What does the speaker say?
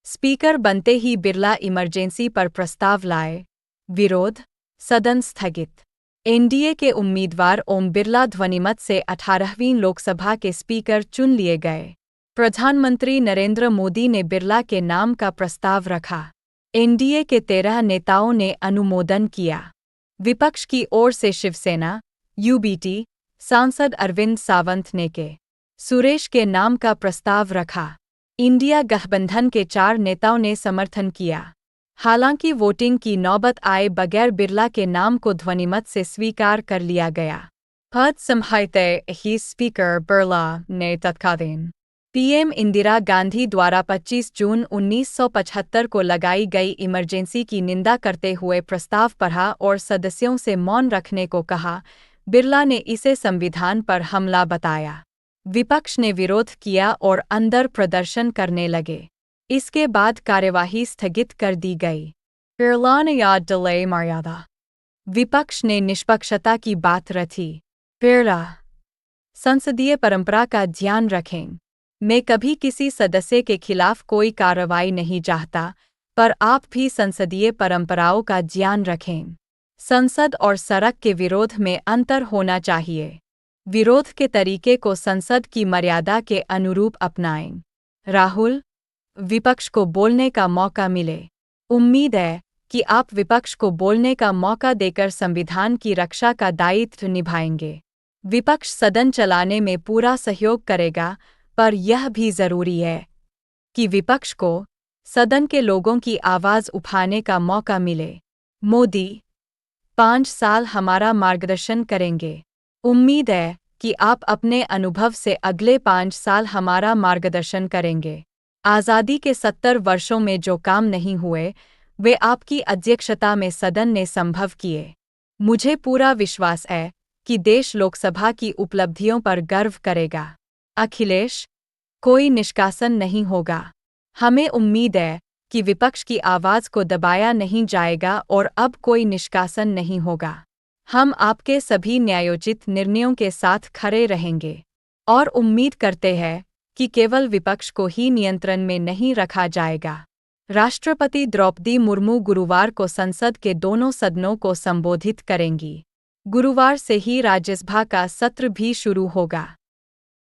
Speaker बनते ही Birla emergency पर प्रस्ताव लाए। विरोध, सदन स्थगित। एनडीए के उम्मीदवार ओम बिरला ध्वनिमत से 18वीं लोकसभा के स्पीकर चुन लिए गए। प्रधानमंत्री नरेंद्र मोदी ने बिरला के नाम का प्रस्ताव रखा। एनडीए के 13 नेताओं ने अनुमोदन किया। विपक्ष की ओर से शिवसेना, यूबीटी, सांसद अरविंद सावंत ने के. सुरेश के नाम का प्रस्ताव रखा। इंडिया गठबंधन के 4 नेताओं ने समर्थन किया। हालांकि वोटिंग की नौबत आए बगैर बिरला के नाम को ध्वनिमत से स्वीकार कर लिया गया। पद संभालते ही स्पीकर बिरला ने तत्कालीन पीएम इंदिरा गांधी द्वारा 25 जून 1975 को लगाई गई इमरजेंसी की निंदा करते हुए प्रस्ताव पढ़ा और सदस्यों से मौन रखने को कहा। बिरला ने इसे संविधान पर हमला बताया। विपक्ष ने विरोध किया और अंदर प्रदर्शन करने लगे। इसके बाद कार्यवाही स्थगित कर दी गई। बिरला ने याद दिलाई मर्यादा। विपक्ष ने निष्पक्षता की बात रखी। बिरला, संसदीय परंपरा का ध्यान रखें। मैं कभी किसी सदस्य के खिलाफ कोई कार्रवाई नहीं चाहता, पर आप भी संसदीय परंपराओं का ध्यान रखें। संसद और सड़क के विरोध में अंतर होना चाहिए। विरोध के तरीके को संसद की मर्यादा के अनुरूप अपनाएं। राहुल, विपक्ष को बोलने का मौका मिले। उम्मीद है कि आप विपक्ष को बोलने का मौका देकर संविधान की रक्षा का दायित्व निभाएंगे। विपक्ष सदन चलाने में पूरा सहयोग करेगा, पर यह भी जरूरी है कि विपक्ष को सदन के लोगों की आवाज उठाने का मौका मिले। मोदी, 5 साल हमारा मार्गदर्शन करेंगे। उम्मीद है कि आप अपने अनुभव से अगले 5 साल हमारा मार्गदर्शन करेंगे। आज़ादी के 70 वर्षों में जो काम नहीं हुए, वे आपकी अध्यक्षता में सदन ने संभव किए। मुझे पूरा विश्वास है कि देश लोकसभा की उपलब्धियों पर गर्व करेगा। अखिलेश, कोई निष्कासन नहीं होगा। हमें उम्मीद है कि विपक्ष की आवाज को दबाया नहीं जाएगा और अब कोई निष्कासन नहीं होगा। हम आपके सभी न्यायोचित निर्णयों के साथ खड़े रहेंगे और उम्मीद करते हैं कि केवल विपक्ष को ही नियंत्रण में नहीं रखा जाएगा। राष्ट्रपति द्रौपदी मुर्मू गुरुवार को संसद के दोनों सदनों को संबोधित करेंगी। गुरुवार से ही राज्यसभा का सत्र भी शुरू होगा।